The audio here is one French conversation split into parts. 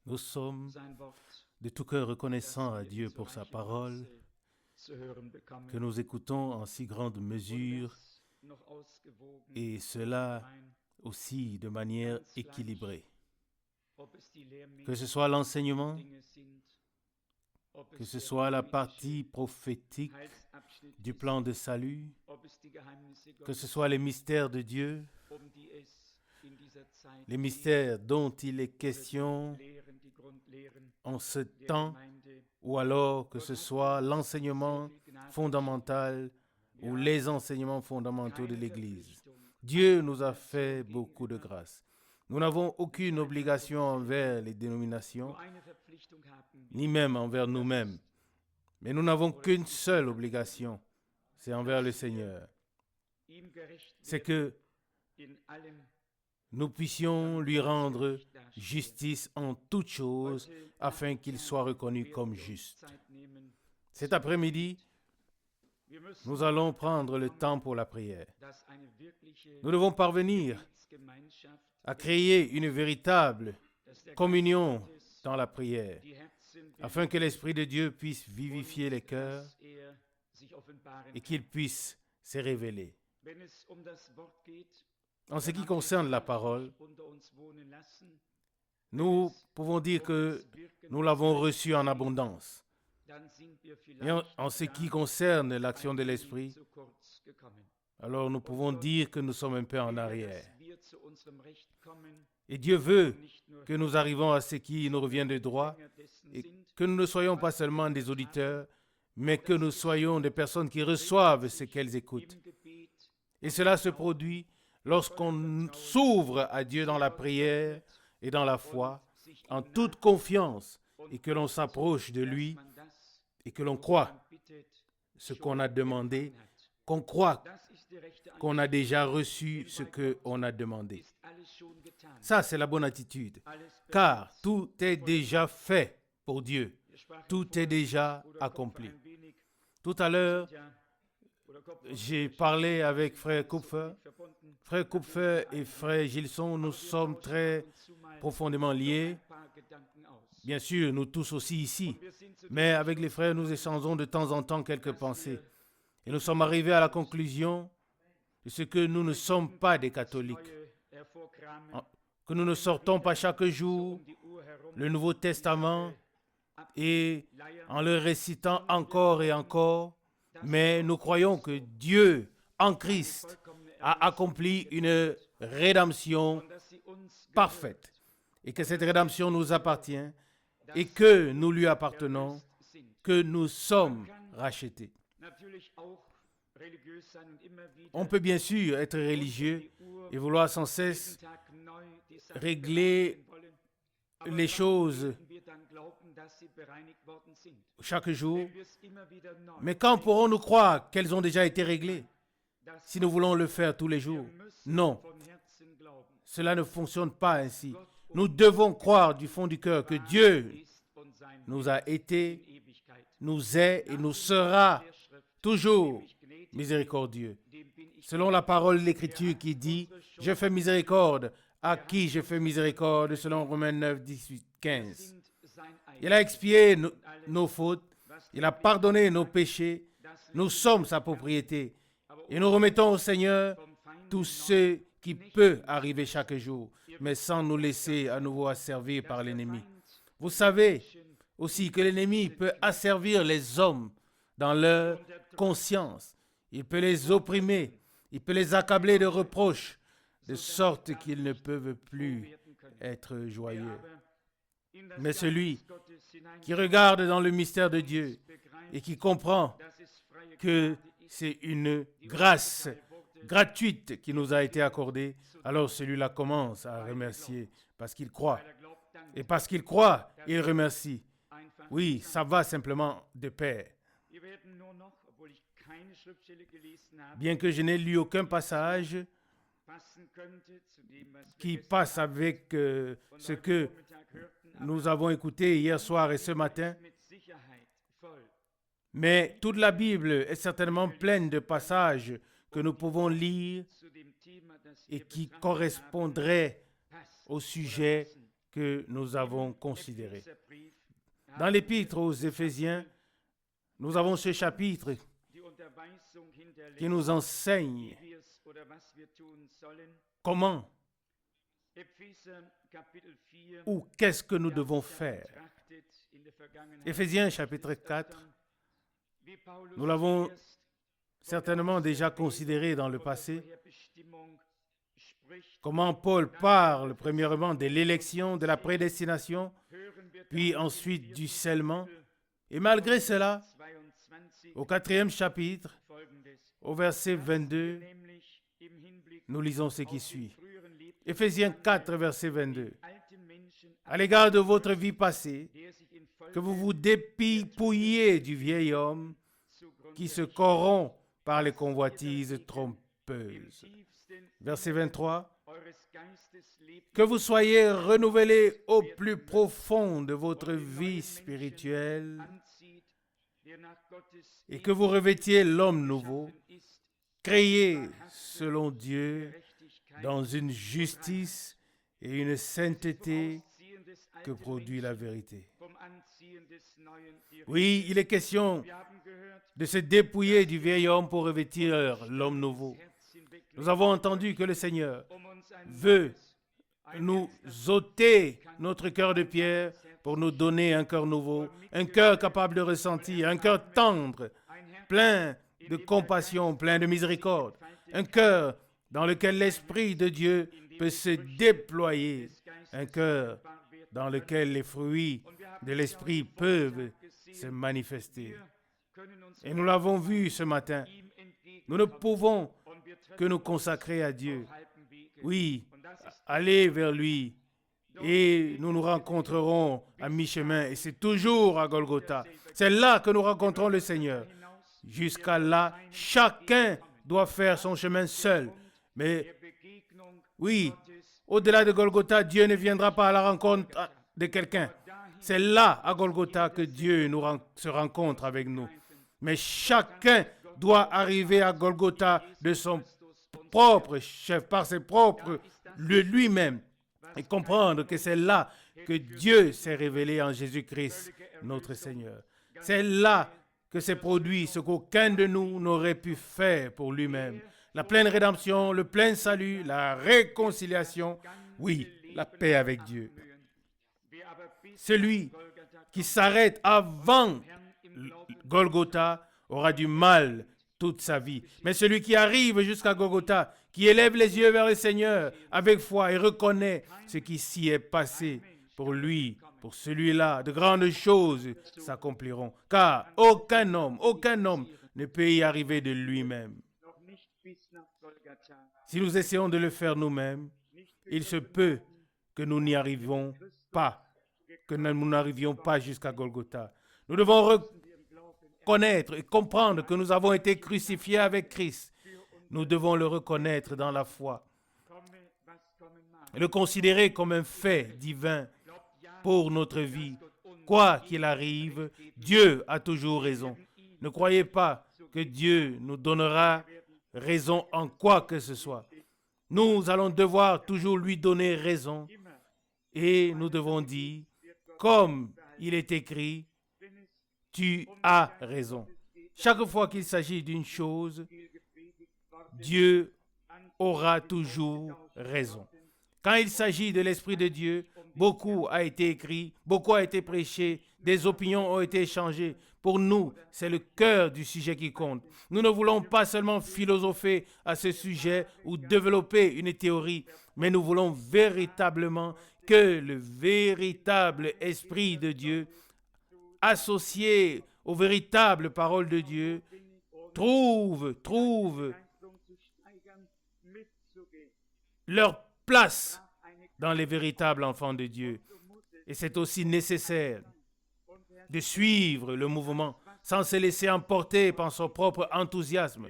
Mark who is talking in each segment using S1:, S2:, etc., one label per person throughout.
S1: Nous sommes de tout cœur reconnaissants à Dieu pour sa parole que nous écoutons en si grande mesure et cela aussi de manière équilibrée. Que ce soit l'enseignement, que ce soit la partie prophétique du plan de salut, que ce soit les mystères de Dieu, les mystères dont il est question en ce temps, ou alors que ce soit l'enseignement fondamental ou les enseignements fondamentaux de l'Église. Dieu nous a fait beaucoup de grâce. Nous n'avons aucune obligation envers les dénominations, ni même envers nous-mêmes. Mais nous n'avons qu'une seule obligation, c'est envers le Seigneur. C'est que nous puissions lui rendre justice en toutes choses afin qu'il soit reconnu comme juste. Cet après-midi, nous allons prendre le temps pour la prière. Nous devons parvenir à créer une véritable communion dans la prière, afin que l'Esprit de Dieu puisse vivifier les cœurs et qu'il puisse se révéler. En ce qui concerne la parole, nous pouvons dire que nous l'avons reçue en abondance. Et en ce qui concerne l'action de l'Esprit, alors nous pouvons dire que nous sommes un peu en arrière. Et Dieu veut que nous arrivions à ce qui nous revient de droit et que nous ne soyons pas seulement des auditeurs, mais que nous soyons des personnes qui reçoivent ce qu'elles écoutent. Et cela se produit lorsqu'on s'ouvre à Dieu dans la prière et dans la foi, en toute confiance, et que l'on s'approche de lui et que l'on croit ce qu'on a demandé, qu'on croit qu'on a déjà reçu ce qu'on a demandé. Ça, c'est la bonne attitude, car tout est déjà fait pour Dieu. Tout est déjà accompli. Tout à l'heure, j'ai parlé avec Frère Kupfer. Frère Kupfer et Frère Gilson, nous sommes très profondément liés. Bien sûr, nous tous aussi ici. Mais avec les frères, nous échangeons de temps en temps quelques pensées. Et nous sommes arrivés à la conclusion de ce que nous ne sommes pas des catholiques. Que nous ne sortons pas chaque jour le Nouveau Testament et en le récitant encore et encore. Mais nous croyons que Dieu, en Christ, a accompli une rédemption parfaite et que cette rédemption nous appartient et que nous lui appartenons, que nous sommes rachetés. On peut bien sûr être religieux et vouloir sans cesse régler les choses chaque jour. Mais quand pourrons-nous croire qu'elles ont déjà été réglées si nous voulons le faire tous les jours? Non, cela ne fonctionne pas ainsi. Nous devons croire du fond du cœur que Dieu nous a été, nous est et nous sera toujours miséricordieux. Selon la parole de l'Écriture qui dit « Je fais miséricorde à qui je fais miséricorde » selon Romains 9, 18, 15. Il a expié nos fautes, il a pardonné nos péchés, nous sommes sa propriété. Et nous remettons au Seigneur tout ce qui peut arriver chaque jour, mais sans nous laisser à nouveau asservir par l'ennemi. Vous savez aussi que l'ennemi peut asservir les hommes dans leur conscience. Il peut les opprimer, il peut les accabler de reproches, de sorte qu'ils ne peuvent plus être joyeux. Mais celui qui regarde dans le mystère de Dieu et qui comprend que c'est une grâce gratuite qui nous a été accordée, alors celui-là commence à remercier parce qu'il croit. Et parce qu'il croit, il remercie. Oui, ça va simplement de pair. Bien que je n'ai lu aucun passage qui passe avec ce que nous avons écouté hier soir et ce matin, mais toute la Bible est certainement pleine de passages que nous pouvons lire et qui correspondraient au sujet que nous avons considérés. Dans l'épître aux Éphésiens, nous avons ce chapitre qui nous enseigne comment ou qu'est-ce que nous devons faire. Éphésiens chapitre 4, nous l'avons certainement déjà considéré dans le passé, comment Paul parle premièrement de l'élection, de la prédestination, puis ensuite du scellement. Et malgré cela, au 4e chapitre, au verset 22, nous lisons ce qui suit. Éphésiens 4, verset 22. À l'égard de votre vie passée, que vous vous dépouilliez du vieil homme qui se corrompt par les convoitises trompeuses. Verset 23. Que vous soyez renouvelés au plus profond de votre vie spirituelle et que vous revêtiez l'homme nouveau, créé selon Dieu dans une justice et une sainteté que produit la vérité. Oui, il est question de se dépouiller du vieil homme pour revêtir l'homme nouveau. Nous avons entendu que le Seigneur veut nous ôter notre cœur de pierre pour nous donner un cœur nouveau, un cœur capable de ressentir, un cœur tendre, plein de compassion, plein de miséricorde, un cœur dans lequel l'Esprit de Dieu peut se déployer, un cœur dans lequel les fruits de l'Esprit peuvent se manifester. Et nous l'avons vu ce matin, nous ne pouvons que nous consacrer à Dieu. Oui, aller vers lui et nous nous rencontrerons à mi-chemin et c'est toujours à Golgotha. C'est là que nous rencontrons le Seigneur. Jusqu'à là, chacun doit faire son chemin seul. Mais oui, au-delà de Golgotha, Dieu ne viendra pas à la rencontre de quelqu'un. C'est là, à Golgotha, que Dieu se rencontre avec nous. Mais chacun doit arriver à Golgotha de son propre chef, par ses propres, lui-même, et comprendre que c'est là que Dieu s'est révélé en Jésus-Christ, notre Seigneur. C'est là que s'est produit ce qu'aucun de nous n'aurait pu faire pour lui-même. La pleine rédemption, le plein salut, la réconciliation, oui, la paix avec Dieu. Celui qui s'arrête avant Golgotha aura du mal toute sa vie. Mais celui qui arrive jusqu'à Golgotha, qui élève les yeux vers le Seigneur avec foi et reconnaît ce qui s'y est passé pour lui, pour celui-là, de grandes choses s'accompliront. Car aucun homme ne peut y arriver de lui-même. Si nous essayons de le faire nous-mêmes, il se peut que nous n'y arrivions pas, que nous n'arrivions pas jusqu'à Golgotha. Nous devons reconnaître et comprendre que nous avons été crucifiés avec Christ. Nous devons le reconnaître dans la foi et le considérer comme un fait divin pour notre vie. Quoi qu'il arrive, Dieu a toujours raison. Ne croyez pas que Dieu nous donnera raison en quoi que ce soit. Nous allons devoir toujours lui donner raison et nous devons dire, comme il est écrit, tu as raison. Chaque fois qu'il s'agit d'une chose, Dieu aura toujours raison. Quand il s'agit de l'Esprit de Dieu, beaucoup a été écrit, beaucoup a été prêché, des opinions ont été échangées. Pour nous, c'est le cœur du sujet qui compte. Nous ne voulons pas seulement philosopher à ce sujet ou développer une théorie, mais nous voulons véritablement que le véritable Esprit de Dieu, associé aux véritables paroles de Dieu, trouve leur place dans les véritables enfants de Dieu. Et c'est aussi nécessaire de suivre le mouvement sans se laisser emporter par son propre enthousiasme.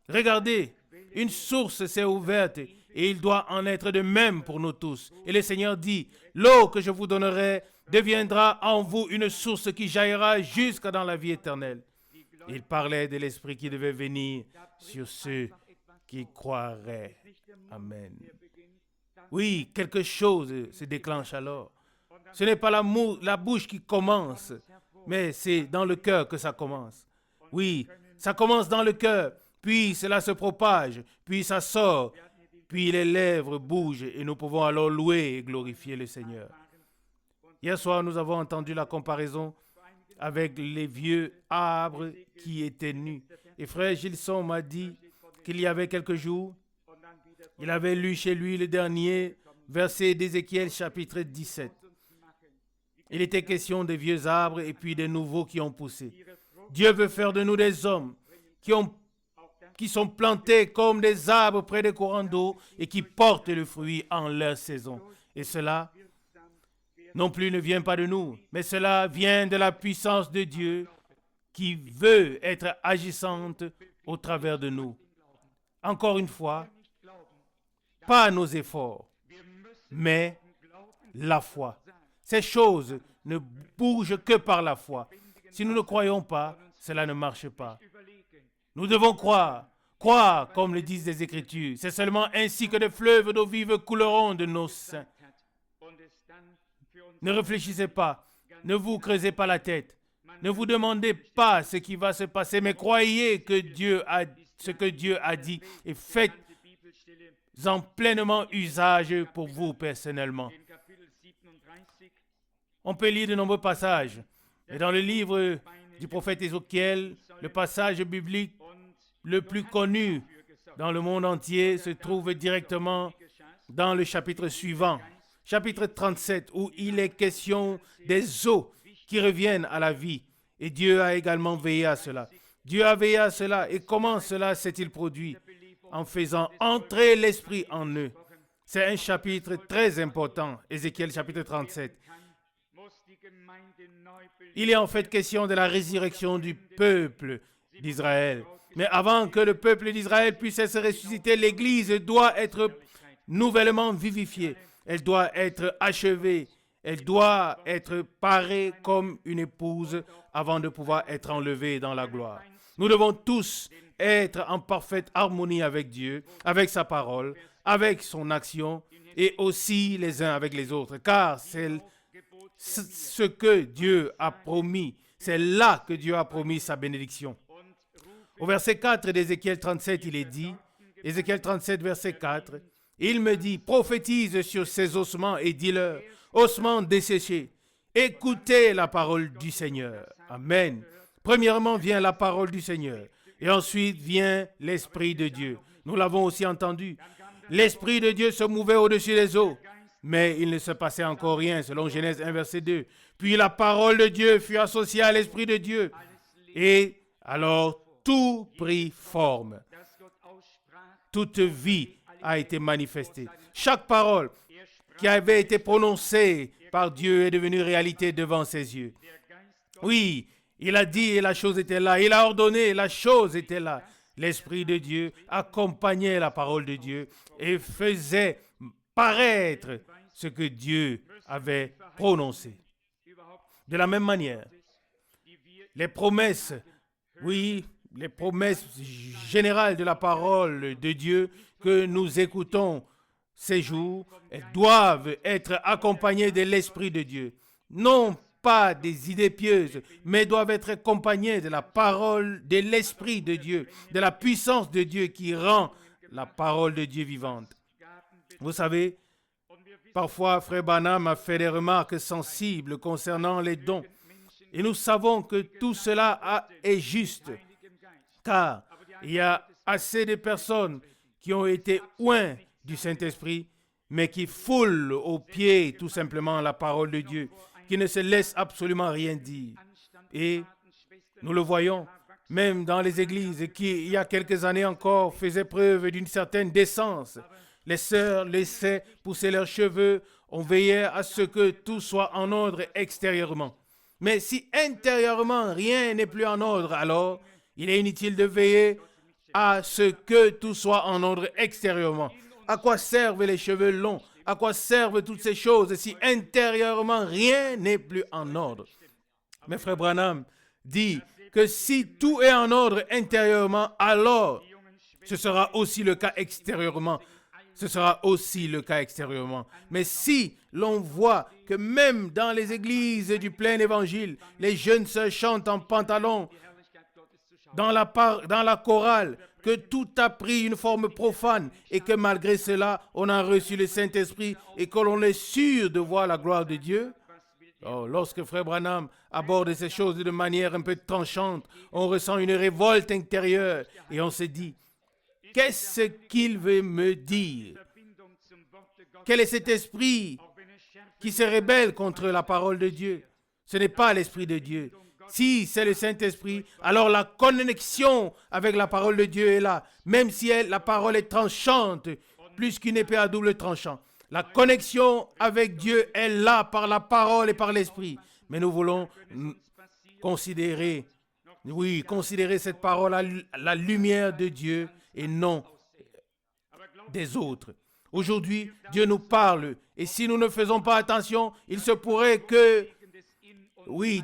S1: Regardez, une source s'est ouverte et il doit en être de même pour nous tous. Et le Seigneur dit, l'eau que je vous donnerai deviendra en vous une source qui jaillira jusqu'à dans la vie éternelle. Il parlait de l'Esprit qui devait venir sur ceux qui croiraient. Amen. Oui, quelque chose se déclenche alors. Ce n'est pas la bouche qui commence, mais c'est dans le cœur que ça commence. Oui, ça commence dans le cœur, puis cela se propage, puis ça sort, puis les lèvres bougent et nous pouvons alors louer et glorifier le Seigneur. Hier soir, nous avons entendu la comparaison avec les vieux arbres qui étaient nus. Et frère Gilson m'a dit qu'il y avait quelques jours, il avait lu chez lui le dernier verset d'Ézéchiel chapitre 17. Il était question des vieux arbres et puis des nouveaux qui ont poussé. Dieu veut faire de nous des hommes qui sont plantés comme des arbres près des courants d'eau et qui portent le fruit en leur saison. Et cela non plus ne vient pas de nous, mais cela vient de la puissance de Dieu qui veut être agissante au travers de nous. Encore une fois, pas nos efforts, mais la foi. Ces choses ne bougent que par la foi. Si nous ne croyons pas, cela ne marche pas. Nous devons croire. Croire, comme le disent les Écritures. C'est seulement ainsi que des fleuves d'eau vive couleront de nos seins. Ne réfléchissez pas. Ne vous creusez pas la tête. Ne vous demandez pas ce qui va se passer, mais croyez que ce que Dieu a dit et faites-en pleinement usage pour vous personnellement. On peut lire de nombreux passages. Et dans le livre du prophète Ézéchiel, le passage biblique le plus connu dans le monde entier se trouve directement dans le chapitre suivant, chapitre 37, où il est question des eaux qui reviennent à la vie. Et Dieu a également veillé à cela. Dieu a veillé à cela. Et comment cela s'est-il produit? En faisant entrer l'Esprit en eux. C'est un chapitre très important, Ézéchiel chapitre 37. Il est en fait question de la résurrection du peuple d'Israël. Mais avant que le peuple d'Israël puisse se ressusciter, l'Église doit être nouvellement vivifiée. Elle doit être achevée. Elle doit être parée comme une épouse avant de pouvoir être enlevée dans la gloire. Nous devons tous être en parfaite harmonie avec Dieu, avec sa parole, avec son action et aussi les uns avec les autres. Car c'est ce que Dieu a promis. C'est là que Dieu a promis sa bénédiction. Au verset 4 d'Ézéchiel 37, il est dit, Ézéchiel 37, verset 4, il me dit, prophétise sur ces ossements et dis-leur, ossements desséchés, écoutez la parole du Seigneur. Amen. Premièrement vient la parole du Seigneur et ensuite vient l'Esprit de Dieu. Nous l'avons aussi entendu. L'Esprit de Dieu se mouvait au-dessus des eaux, mais il ne se passait encore rien, selon Genèse 1, verset 2. Puis la parole de Dieu fut associée à l'Esprit de Dieu et alors tout prit forme. Toute vie a été manifestée. Chaque parole qui avait été prononcée par Dieu est devenue réalité devant ses yeux. Oui, il a dit et la chose était là. Il a ordonné et la chose était là. L'Esprit de Dieu accompagnait la parole de Dieu et faisait paraître ce que Dieu avait prononcé. De la même manière, les promesses, oui, les promesses générales de la parole de Dieu que nous écoutons ces jours, elles doivent être accompagnées de l'Esprit de Dieu. Non pas des idées pieuses, mais doivent être accompagnées de la parole de l'Esprit de Dieu, de la puissance de Dieu qui rend la parole de Dieu vivante. Vous savez, parfois, Frère Branham a fait des remarques sensibles concernant les dons. Et nous savons que tout cela est juste, car il y a assez de personnes qui ont été oints du Saint-Esprit, mais qui foulent aux pieds tout simplement la parole de Dieu, qui ne se laissent absolument rien dire. Et nous le voyons, même dans les églises qui, il y a quelques années encore, faisaient preuve d'une certaine décence. Les sœurs laissaient pousser leurs cheveux, on veillait à ce que tout soit en ordre extérieurement. Mais si intérieurement rien n'est plus en ordre, alors il est inutile de veiller à ce que tout soit en ordre extérieurement. À quoi servent les cheveux longs? À quoi servent toutes ces choses si intérieurement rien n'est plus en ordre? Mais Frère Branham dit que si tout est en ordre intérieurement, alors ce sera aussi le cas extérieurement. ce sera aussi le cas extérieurement. Mais si l'on voit que même dans les églises du plein évangile, les jeunes sœurs chantent en pantalon, dans la chorale, que tout a pris une forme profane et que malgré cela, on a reçu le Saint-Esprit et que l'on est sûr de voir la gloire de Dieu. Oh, lorsque Frère Branham aborde ces choses de manière un peu tranchante, on ressent une révolte intérieure et on se dit, qu'est-ce qu'il veut me dire? Quel est cet esprit qui se rébelle contre la parole de Dieu? Ce n'est pas l'Esprit de Dieu. Si c'est le Saint-Esprit, alors la connexion avec la parole de Dieu est là, même si la parole est tranchante, plus qu'une épée à double tranchant. La connexion avec Dieu est là par la parole et par l'Esprit. Mais nous voulons considérer cette parole à la lumière de Dieu et non des autres. Aujourd'hui, Dieu nous parle et si nous ne faisons pas attention, il se pourrait que,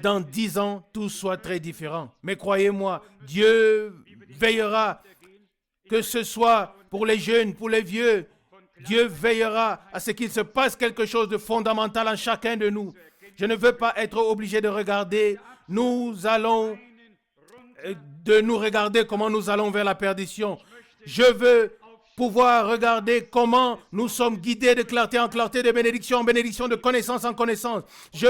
S1: dans 10 ans, tout soit très différent. Mais croyez-moi, Dieu veillera, que ce soit pour les jeunes, pour les vieux, Dieu veillera à ce qu'il se passe quelque chose de fondamental en chacun de nous. Je ne veux pas être obligé de regarder. Nous regarder comment nous allons vers la perdition. Je veux pouvoir regarder comment nous sommes guidés de clarté en clarté, de bénédiction en bénédiction, de connaissance en connaissance. Je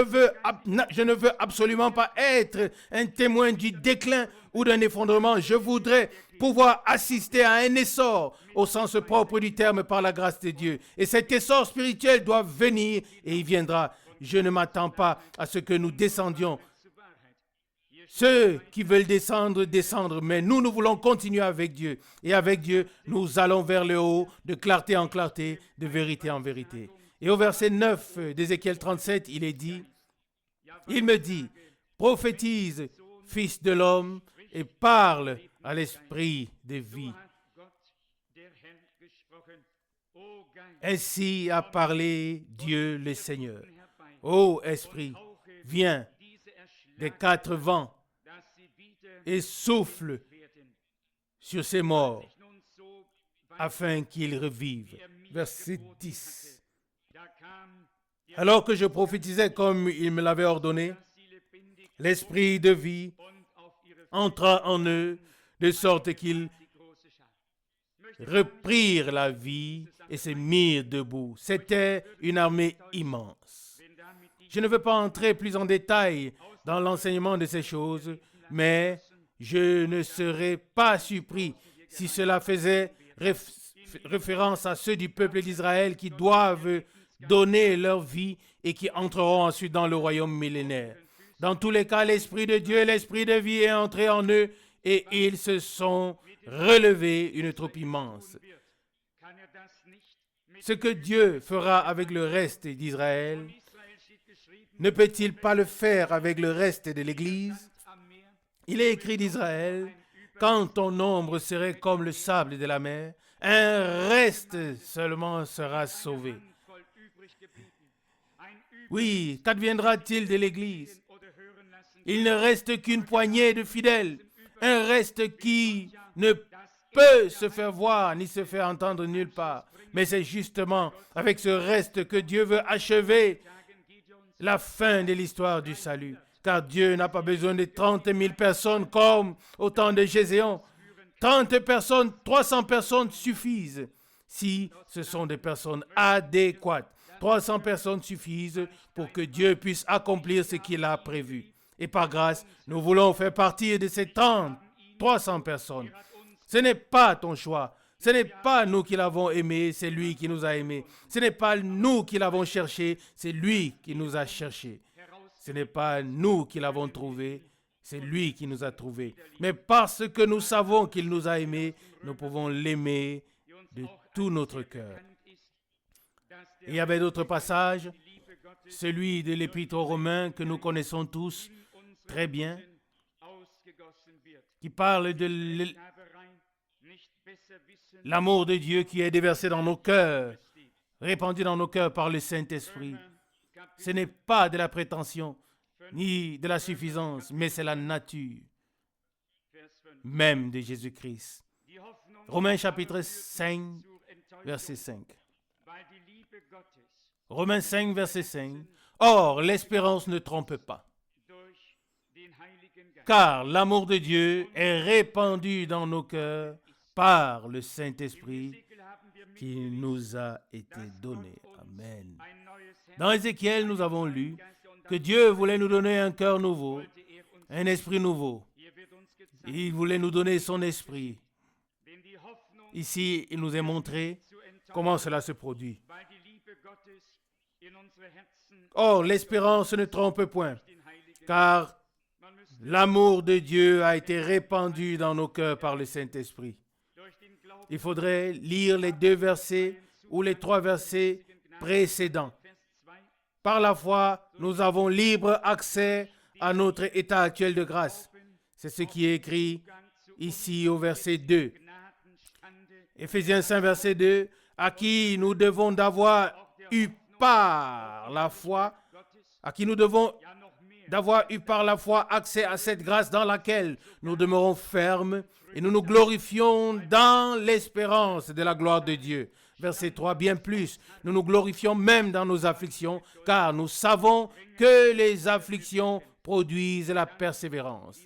S1: ne veux absolument pas être un témoin du déclin ou d'un effondrement. Je voudrais pouvoir assister à un essor au sens propre du terme par la grâce de Dieu. Et cet essor spirituel doit venir et il viendra. Je ne m'attends pas à ce que nous descendions. Ceux qui veulent descendre, mais nous voulons continuer avec Dieu. Et avec Dieu, nous allons vers le haut, de clarté en clarté, de vérité en vérité. Et au verset 9 d'Ézéchiel 37, il est dit, il me dit, prophétise, fils de l'homme, et parle à l'esprit de vie. Ainsi a parlé Dieu le Seigneur. Ô Esprit, viens des 4 vents et souffle sur ces morts afin qu'ils revivent. Verset 10. Alors que je prophétisais comme il me l'avait ordonné, l'esprit de vie entra en eux de sorte qu'ils reprirent la vie et se mirent debout. C'était une armée immense. Je ne veux pas entrer plus en détail dans l'enseignement de ces choses, mais je ne serais pas surpris si cela faisait référence à ceux du peuple d'Israël qui doivent donner leur vie et qui entreront ensuite dans le royaume millénaire. Dans tous les cas, l'Esprit de Dieu, l'Esprit de vie est entré en eux et ils se sont relevés une troupe immense. Ce que Dieu fera avec le reste d'Israël, ne peut-il pas le faire avec le reste de l'Église? Il est écrit d'Israël, quand ton nombre serait comme le sable de la mer, un reste seulement sera sauvé. Oui, qu'adviendra-t-il de l'Église? Il ne reste qu'une poignée de fidèles, un reste qui ne peut se faire voir ni se faire entendre nulle part. Mais c'est justement avec ce reste que Dieu veut achever la fin de l'histoire du salut. Car Dieu n'a pas besoin de 30 000 personnes comme au temps de Gédéon. 30 personnes, 300 personnes suffisent si ce sont des personnes adéquates. 300 personnes suffisent pour que Dieu puisse accomplir ce qu'il a prévu. Et par grâce, nous voulons faire partie de ces 300 personnes. Ce n'est pas ton choix. Ce n'est pas nous qui l'avons aimé, c'est lui qui nous a aimés. Ce n'est pas nous qui l'avons cherché, c'est lui qui nous a cherchés. Ce n'est pas nous qui l'avons trouvé, c'est lui qui nous a trouvés. Mais parce que nous savons qu'il nous a aimés, nous pouvons l'aimer de tout notre cœur. Il y avait d'autres passages, celui de l'Épître aux Romains que nous connaissons tous très bien, qui parle de l'amour de Dieu qui est déversé dans nos cœurs, répandu dans nos cœurs par le Saint-Esprit. Ce n'est pas de la prétention, ni de la suffisance, mais c'est la nature même de Jésus-Christ. Romains chapitre 5 verset 5. Romains 5, verset 5. Or, l'espérance ne trompe pas, car l'amour de Dieu est répandu dans nos cœurs par le Saint-Esprit qui nous a été donné. Amen. Dans Ézéchiel, nous avons lu que Dieu voulait nous donner un cœur nouveau, un esprit nouveau. Il voulait nous donner son esprit. Ici, il nous est montré comment cela se produit. Or, l'espérance ne trompe point, car l'amour de Dieu a été répandu dans nos cœurs par le Saint-Esprit. Il faudrait lire les 2 versets ou les 3 versets précédents. Par la foi, nous avons libre accès à notre état actuel de grâce. C'est ce qui est écrit ici au verset 2. Éphésiens 5, verset 2, à qui nous devons d'avoir eu par la foi, accès à cette grâce dans laquelle nous demeurons fermes et nous nous glorifions dans l'espérance de la gloire de Dieu. Verset 3, bien plus, nous nous glorifions même dans nos afflictions, car nous savons que les afflictions produisent la persévérance.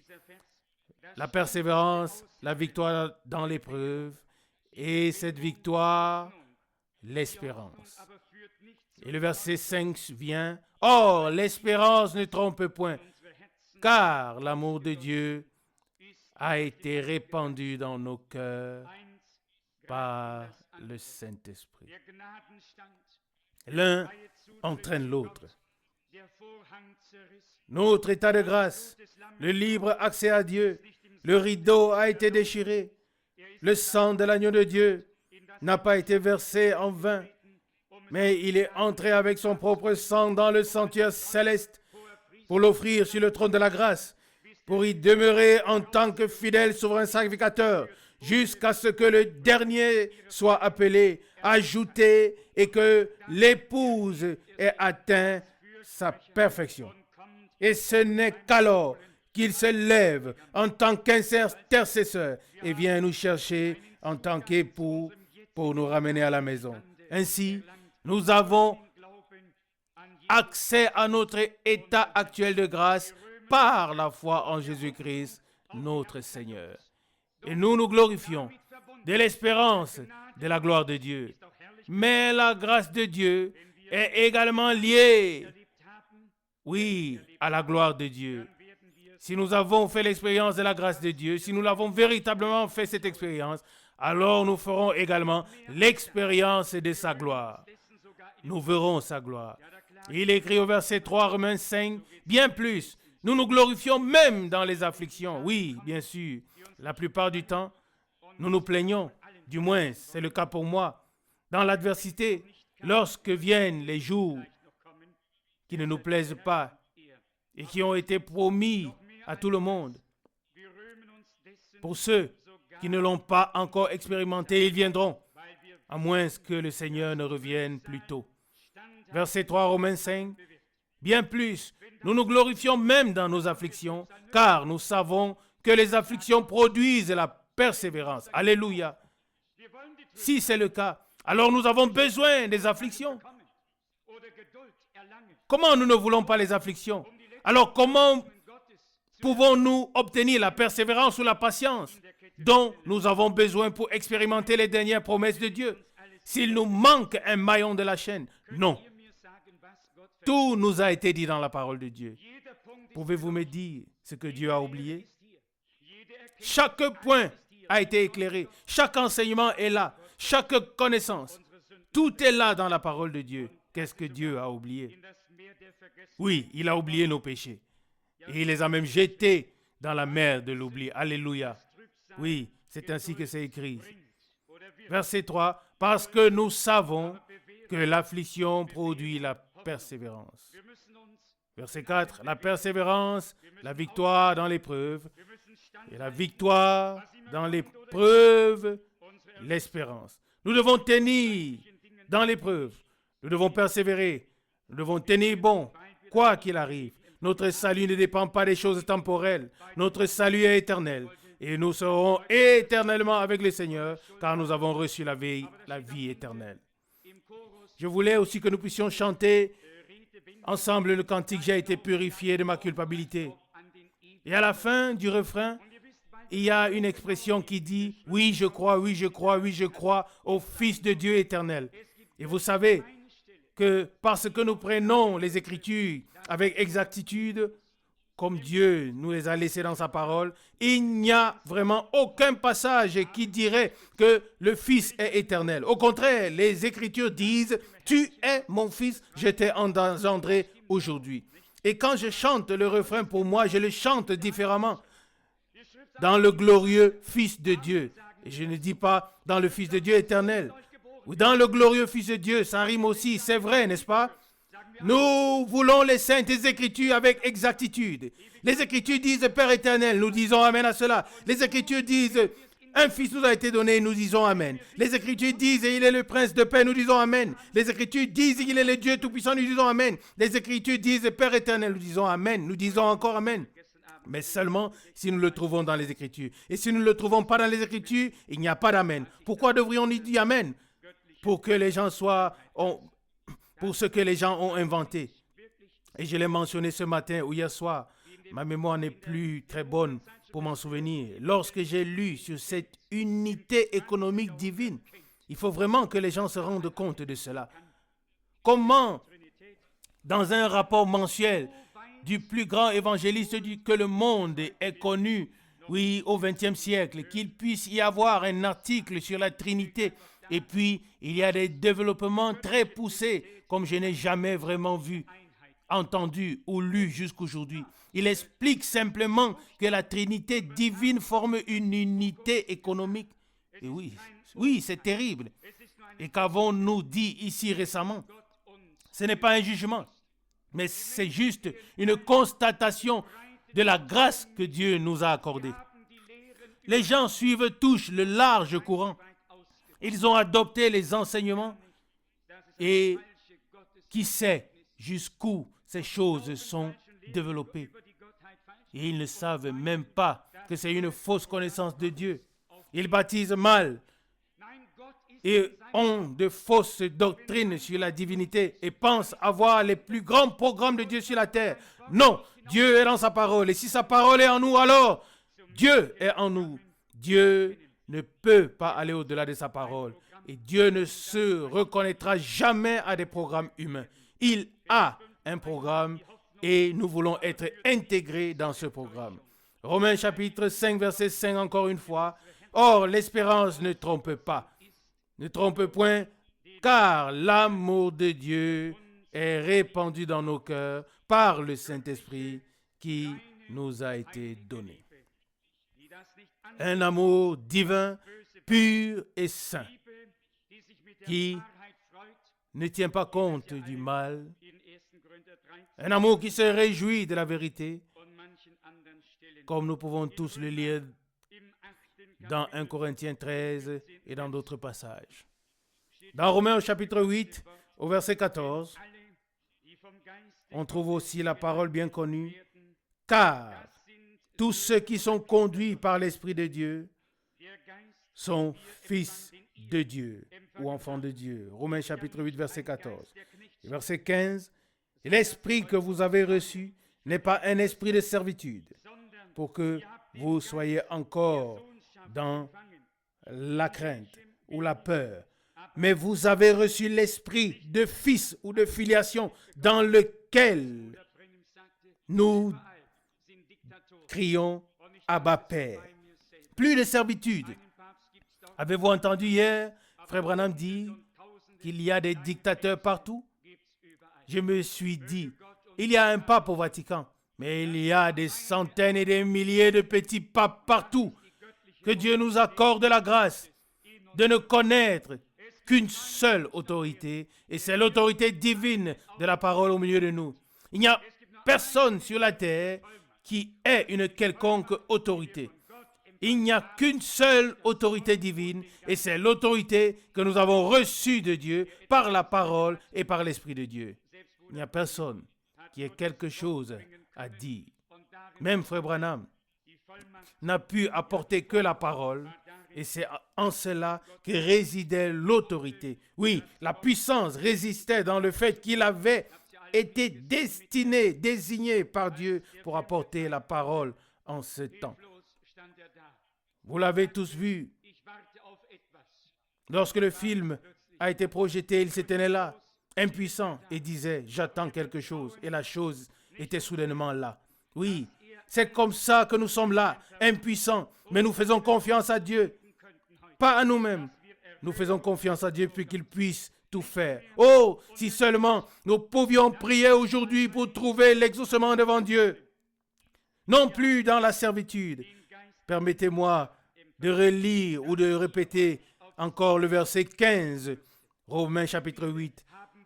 S1: La persévérance, la victoire dans l'épreuve, et cette victoire, l'espérance. Et le verset 5 vient, « Or, l'espérance ne trompe point, car l'amour de Dieu a été répandu dans nos cœurs par le Saint-Esprit. » L'un entraîne l'autre. Notre état de grâce, le libre accès à Dieu, le rideau a été déchiré. Le sang de l'agneau de Dieu n'a pas été versé en vain, mais il est entré avec son propre sang dans le sanctuaire céleste pour l'offrir sur le trône de la grâce, pour y demeurer en tant que fidèle souverain sacrificateur, jusqu'à ce que le dernier soit appelé, ajouté, et que l'épouse ait atteint sa perfection. Et ce n'est qu'alors qu'il se lève en tant qu'intercesseur et vient nous chercher en tant qu'époux pour nous ramener à la maison. Ainsi, nous avons accès à notre état actuel de grâce par la foi en Jésus-Christ, notre Seigneur. Et nous nous glorifions de l'espérance de la gloire de Dieu. Mais la grâce de Dieu est également liée, oui, à la gloire de Dieu. Si nous avons fait l'expérience de la grâce de Dieu, si nous l'avons véritablement fait cette expérience, alors nous ferons également l'expérience de sa gloire. Nous verrons sa gloire. Il est écrit au verset 3, Romains 5, bien plus, nous nous glorifions même dans les afflictions. Oui, bien sûr, la plupart du temps, nous nous plaignons, du moins c'est le cas pour moi, dans l'adversité, lorsque viennent les jours qui ne nous plaisent pas et qui ont été promis à tout le monde. Pour ceux qui ne l'ont pas encore expérimenté, ils viendront, à moins que le Seigneur ne revienne plus tôt. Verset 3, Romains 5. Bien plus, nous nous glorifions même dans nos afflictions, car nous savons que les afflictions produisent la persévérance. Alléluia. Si c'est le cas, alors nous avons besoin des afflictions. Comment nous ne voulons pas les afflictions? Alors comment pouvons-nous obtenir la persévérance ou la patience dont nous avons besoin pour expérimenter les dernières promesses de Dieu? S'il nous manque un maillon de la chaîne, non. Tout nous a été dit dans la parole de Dieu. Pouvez-vous me dire ce que Dieu a oublié? Chaque point a été éclairé. Chaque enseignement est là. Chaque connaissance. Tout est là dans la parole de Dieu. Qu'est-ce que Dieu a oublié? Oui, il a oublié nos péchés. Et il les a même jetés dans la mer de l'oubli. Alléluia. Oui, c'est ainsi que c'est écrit. Verset 3. Parce que nous savons que l'affliction produit la persévérance. Verset 4. La persévérance, la victoire dans l'épreuve. Et la victoire dans l'épreuve, l'espérance. Nous devons tenir dans l'épreuve. Nous devons persévérer. Nous devons tenir bon, quoi qu'il arrive. Notre salut ne dépend pas des choses temporelles. Notre salut est éternel. et nous serons éternellement avec le Seigneur, car nous avons reçu la vie éternelle. Je voulais aussi que nous puissions chanter ensemble le cantique « J'ai été purifié de ma culpabilité ». Et à la fin du refrain, il y a une expression qui dit « Oui, je crois, oui, je crois, oui, je crois au Fils de Dieu éternel ». Et vous savez que parce que nous prenons les Écritures avec exactitude, comme Dieu nous les a laissés dans sa parole, il n'y a vraiment aucun passage qui dirait que le Fils est éternel. Au contraire, les Écritures disent « Tu es mon Fils, je t'ai engendré aujourd'hui ». Et quand je chante le refrain, pour moi, je le chante différemment. Dans le glorieux Fils de Dieu. Et je ne dis pas dans le Fils de Dieu éternel. Ou dans le glorieux Fils de Dieu, ça rime aussi, c'est vrai, n'est-ce pas? Nous voulons les saintes Écritures avec exactitude. Les Écritures disent Père éternel, nous disons Amen à cela. Les Écritures disent un Fils nous a été donné, nous disons Amen. Les Écritures disent il est le Prince de paix, nous disons Amen. Les Écritures disent il est le Dieu Tout-Puissant, nous disons Amen. Les Écritures disent Père éternel, nous disons Amen. Nous disons encore Amen. Mais seulement si nous le trouvons dans les Écritures. Et si nous ne le trouvons pas dans les Écritures, il n'y a pas d'Amen. Pourquoi devrions-nous dire Amen? Pour que les gens pour ce que les gens ont inventé. Et je l'ai mentionné ce matin ou hier soir. Ma mémoire n'est plus très bonne pour m'en souvenir. Lorsque j'ai lu sur cette unité économique divine, il faut vraiment que les gens se rendent compte de cela. Comment, dans un rapport mensuel du plus grand évangéliste que le monde ait connu, oui, au XXe siècle, qu'il puisse y avoir un article sur la Trinité. Et puis, il y a des développements très poussés, comme je n'ai jamais vraiment vu, entendu ou lu jusqu'aujourd'hui. Il explique simplement que la Trinité divine forme une unité économique. Et oui, c'est terrible. Et qu'avons-nous dit ici récemment? Ce n'est pas un jugement, mais c'est juste une constatation de la grâce que Dieu nous a accordée. Les gens suivent tous le large courant. Ils ont adopté les enseignements et qui sait jusqu'où ces choses sont développées. Et ils ne savent même pas que c'est une fausse connaissance de Dieu. Ils baptisent mal et ont de fausses doctrines sur la divinité et pensent avoir les plus grands programmes de Dieu sur la terre. Non, Dieu est dans sa parole. Et si sa parole est en nous, alors Dieu est en nous. Dieu ne peut pas aller au-delà de sa parole. Et Dieu ne se reconnaîtra jamais à des programmes humains. Il a un programme et nous voulons être intégrés dans ce programme. Romains chapitre 5, verset 5, encore une fois. Or, l'espérance ne trompe pas. Ne trompe point, car l'amour de Dieu est répandu dans nos cœurs par le Saint-Esprit qui nous a été donné. Un amour divin, pur et saint, qui ne tient pas compte du mal. Un amour qui se réjouit de la vérité, comme nous pouvons tous le lire dans 1 Corinthiens 13 et dans d'autres passages. Dans Romains au chapitre 8, au verset 14, on trouve aussi la parole bien connue, car tous ceux qui sont conduits par l'Esprit de Dieu sont fils de Dieu ou enfants de Dieu. Romains chapitre 8, verset 14. Et verset 15, l'Esprit que vous avez reçu n'est pas un esprit de servitude, pour que vous soyez encore dans la crainte ou la peur. Mais vous avez reçu l'esprit de fils ou de filiation dans lequel nous crions Abba Père. Plus de servitude. Avez-vous entendu hier, Frère Branham dit qu'il y a des dictateurs partout? Je me suis dit, il y a un pape au Vatican, mais il y a des centaines et des milliers de petits papes partout. Que Dieu nous accorde la grâce de ne connaître qu'une seule autorité, et c'est l'autorité divine de la parole au milieu de nous. Il n'y a personne sur la terre qui ait une quelconque autorité. Il n'y a qu'une seule autorité divine, et c'est l'autorité que nous avons reçue de Dieu par la parole et par l'Esprit de Dieu. Il n'y a personne qui ait quelque chose à dire. Même Frère Branham, n'a pu apporter que la parole. Et c'est en cela que résidait l'autorité. Oui, la puissance résistait dans le fait qu'il avait été destiné, désigné par Dieu pour apporter la parole en ce temps. Vous l'avez tous vu. Lorsque le film a été projeté, il se tenait là, impuissant, et disait, j'attends quelque chose. Et la chose était soudainement là. Oui, c'est comme ça que nous sommes là, impuissants, mais nous faisons confiance à Dieu, pas à nous-mêmes. Nous faisons confiance à Dieu puis qu'il puisse tout faire. Oh, si seulement nous pouvions prier aujourd'hui pour trouver l'exaucement devant Dieu, non plus dans la servitude. Permettez-moi de relire ou de répéter encore le verset 15, Romains chapitre 8.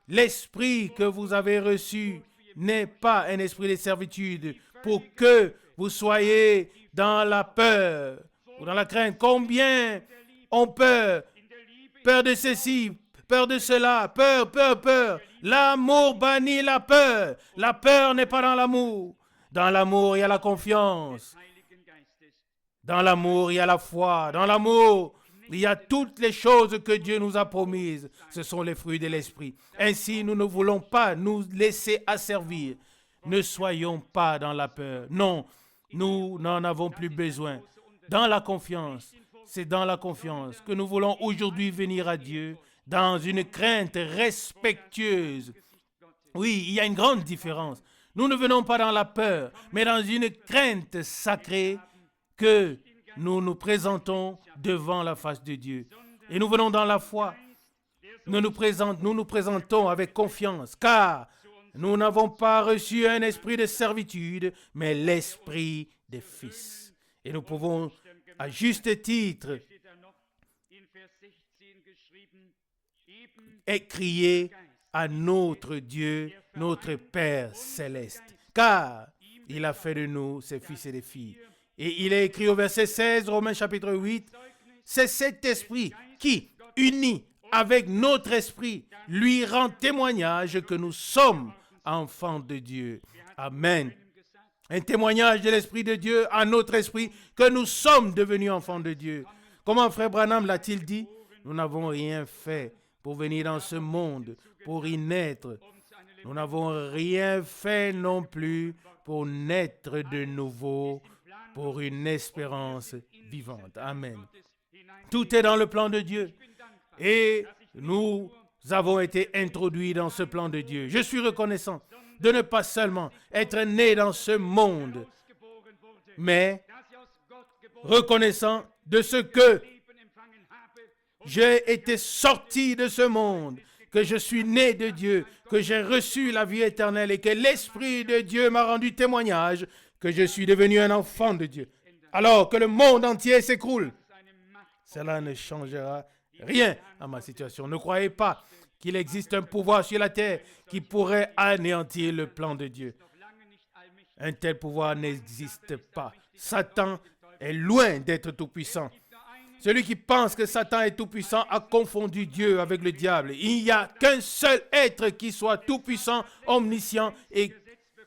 S1: L'esprit que vous avez reçu n'est pas un esprit de servitude pour que vous soyez dans la peur ou dans la crainte. Combien ont peur? Peur de ceci, peur de cela, peur. L'amour bannit la peur. La peur n'est pas dans l'amour. Dans l'amour, il y a la confiance. Dans l'amour, il y a la foi. Dans l'amour, il y a toutes les choses que Dieu nous a promises. Ce sont les fruits de l'esprit. Ainsi, nous ne voulons pas nous laisser asservir. Ne soyons pas dans la peur. Non, nous n'en avons plus besoin. Dans la confiance, c'est dans la confiance que nous voulons aujourd'hui venir à Dieu dans une crainte respectueuse. Oui, il y a une grande différence. Nous ne venons pas dans la peur, mais dans une crainte sacrée que nous nous présentons devant la face de Dieu. Et nous venons dans la foi. Nous nous présentons avec confiance, car nous n'avons pas reçu un esprit de servitude, mais l'esprit des fils. Et nous pouvons, à juste titre, crier à notre Dieu, notre Père céleste, car il a fait de nous ses fils et des filles. Et il est écrit au verset 16, Romains chapitre 8, c'est cet esprit qui, uni avec notre esprit, lui rend témoignage que nous sommes enfants de Dieu. Amen. Un témoignage de l'Esprit de Dieu à notre esprit que nous sommes devenus enfants de Dieu. Comment frère Branham l'a-t-il dit? Nous n'avons rien fait pour venir dans ce monde, pour y naître. Nous n'avons rien fait non plus pour naître de nouveau, pour une espérance vivante. Amen. Tout est dans le plan de Dieu. Et nous avons été introduits dans ce plan de Dieu. Je suis reconnaissant de ne pas seulement être né dans ce monde, mais reconnaissant de ce que j'ai été sorti de ce monde, que je suis né de Dieu, que j'ai reçu la vie éternelle et que l'Esprit de Dieu m'a rendu témoignage que je suis devenu un enfant de Dieu. Alors que le monde entier s'écroule, cela ne changera rien à ma situation. Ne croyez pas qu'il existe un pouvoir sur la terre qui pourrait anéantir le plan de Dieu. Un tel pouvoir n'existe pas. Satan est loin d'être tout-puissant. Celui qui pense que Satan est tout-puissant a confondu Dieu avec le diable. Il n'y a qu'un seul être qui soit tout-puissant, omniscient et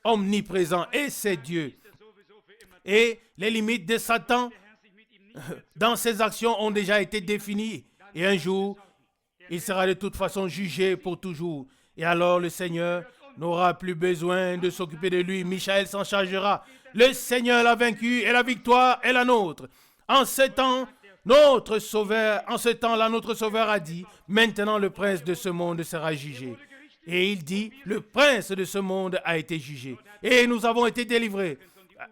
S1: omniprésent, et c'est Dieu. Et les limites de Satan dans ses actions ont déjà été définies. Et un jour, il sera de toute façon jugé pour toujours. Et alors le Seigneur n'aura plus besoin de s'occuper de lui. Michaël s'en chargera. Le Seigneur l'a vaincu et la victoire est la nôtre. En ce temps, notre Sauveur a dit, maintenant le prince de ce monde sera jugé. Et il dit, le prince de ce monde a été jugé. Et nous avons été délivrés.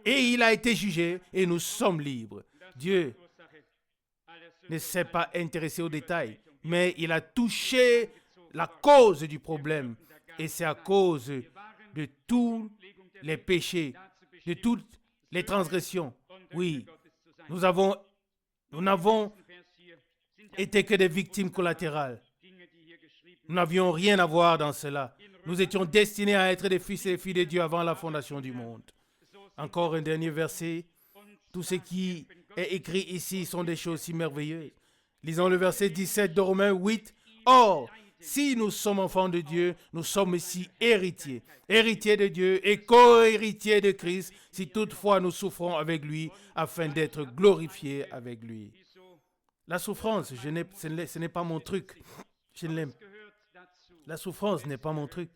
S1: Et il a été jugé et nous sommes libres. Dieu ne s'est pas intéressé aux détails, mais il a touché la cause du problème. Et c'est à cause de tous les péchés, de toutes les transgressions. Oui, nous n'avons été que des victimes collatérales. Nous n'avions rien à voir dans cela. Nous étions destinés à être des fils et des filles de Dieu avant la fondation du monde. Encore un dernier verset. Tout ce qui est écrit ici sont des choses si merveilleuses. Lisons le verset 17 de Romains 8. Or, Si nous sommes enfants de Dieu, nous sommes ici héritiers. Héritiers de Dieu et co-héritiers de Christ, si toutefois nous souffrons avec lui, afin d'être glorifiés avec lui. La souffrance, ce n'est pas mon truc. Je ne l'aime. La souffrance n'est pas mon truc.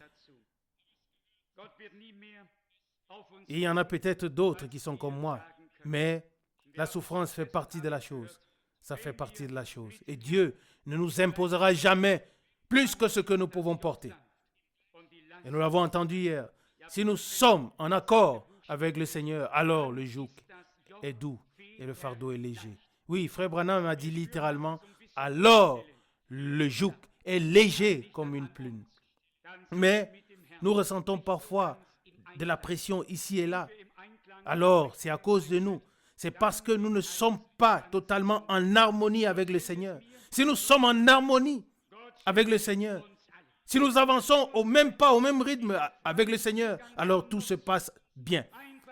S1: Et il y en a peut-être d'autres qui sont comme moi. Mais la souffrance fait partie de la chose. Ça fait partie de la chose. Et Dieu ne nous imposera jamais plus que ce que nous pouvons porter. Et nous l'avons entendu hier. Si nous sommes en accord avec le Seigneur, alors le joug est doux et le fardeau est léger. Oui, Frère Branham a dit littéralement, alors le joug est léger comme une plume. Mais nous ressentons parfois de la pression ici et là. Alors, c'est à cause de nous. C'est parce que nous ne sommes pas totalement en harmonie avec le Seigneur. Si nous sommes en harmonie avec le Seigneur, si nous avançons au même pas, au même rythme avec le Seigneur, alors tout se passe bien.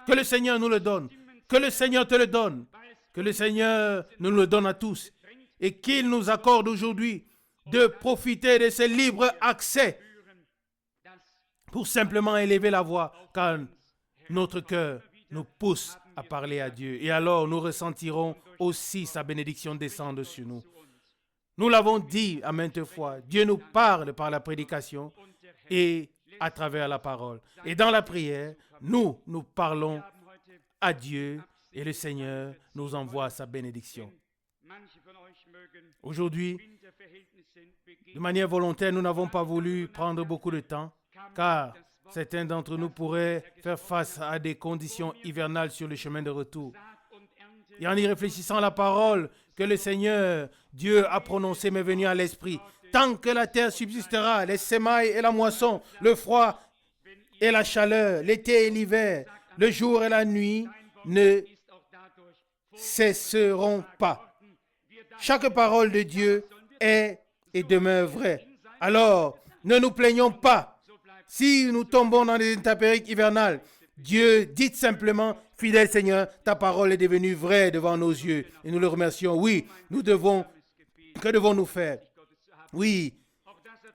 S1: Que le Seigneur nous le donne. Que le Seigneur te le donne. Que le Seigneur nous le donne à tous. Et qu'il nous accorde aujourd'hui de profiter de ce libre accès pour simplement élever la voix, car notre cœur nous pousse à parler à Dieu. Et alors nous ressentirons aussi sa bénédiction descendre sur nous. Nous l'avons dit à maintes fois, Dieu nous parle par la prédication et à travers la parole. Et dans la prière, nous parlons à Dieu et le Seigneur nous envoie sa bénédiction. Aujourd'hui, de manière volontaire, nous n'avons pas voulu prendre beaucoup de temps, car certains d'entre nous pourraient faire face à des conditions hivernales sur le chemin de retour. Et en y réfléchissant à la parole que le Seigneur, Dieu a prononcée m'est venue à l'esprit. Tant que la terre subsistera, les semailles et la moisson, le froid et la chaleur, l'été et l'hiver, le jour et la nuit ne cesseront pas. Chaque parole de Dieu est et demeure vraie. Alors, ne nous plaignons pas. Si nous tombons dans des intempéries hivernales, Dieu dit simplement, fidèle Seigneur, ta parole est devenue vraie devant nos yeux. Et nous le remercions. Oui, que devons-nous faire? Oui,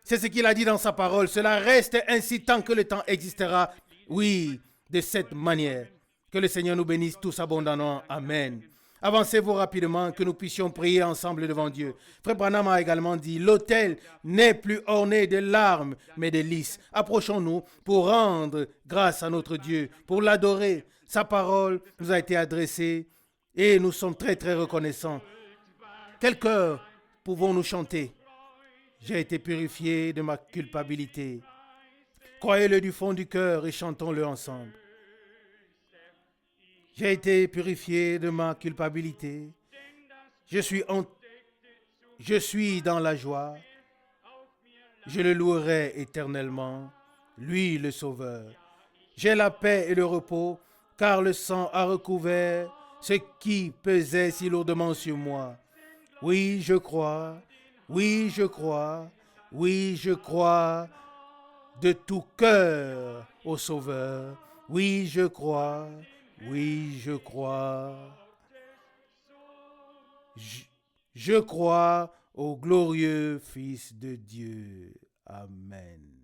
S1: c'est ce qu'il a dit dans sa parole. Cela reste ainsi tant que le temps existera. Oui, de cette manière. Que le Seigneur nous bénisse tous abondamment. Amen. Avancez-vous rapidement, que nous puissions prier ensemble devant Dieu. Frère Branham a également dit, l'autel n'est plus orné de larmes, mais de lys. Approchons-nous pour rendre grâce à notre Dieu, pour l'adorer. Sa parole nous a été adressée et nous sommes très, très reconnaissants. Quel cœur pouvons-nous chanter? J'ai été purifié de ma culpabilité. Croyez-le du fond du cœur et chantons-le ensemble. J'ai été purifié de ma culpabilité. Je suis dans la joie. Je le louerai éternellement, lui le Sauveur. J'ai la paix et le repos, car le sang a recouvert ce qui pesait si lourdement sur moi. Oui, je crois, oui, je crois, oui, je crois de tout cœur au Sauveur. Oui, je crois. Oui, je crois. Je crois au glorieux Fils de Dieu. Amen.